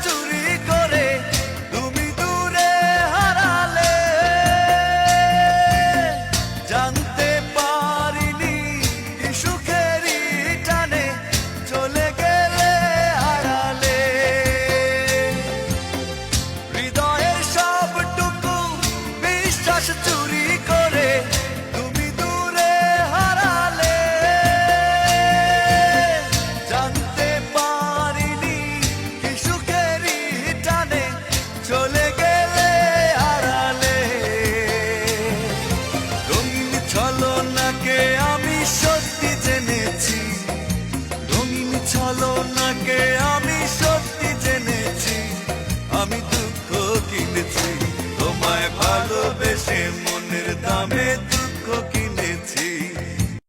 চুরি করে তুমি দূরে হারালে, জানতে পারিনি কি সুখেরই টানে চলে গেলে হারালে। হৃদয়ের সবটুকু বিশ্বাস চুরি করে তুমি দূরে হারালে, জানতে পারিনি কি সুখেরই টানে চলে গেলে হারালে। রঙিন ছলনাকে আমি সত্যি জেনেছি, রঙিন ছলনাকে আমি সত্যি জেনেছি, আমি দুঃখ কিনেছি তোমায় ভালোবেসে মনের দামে।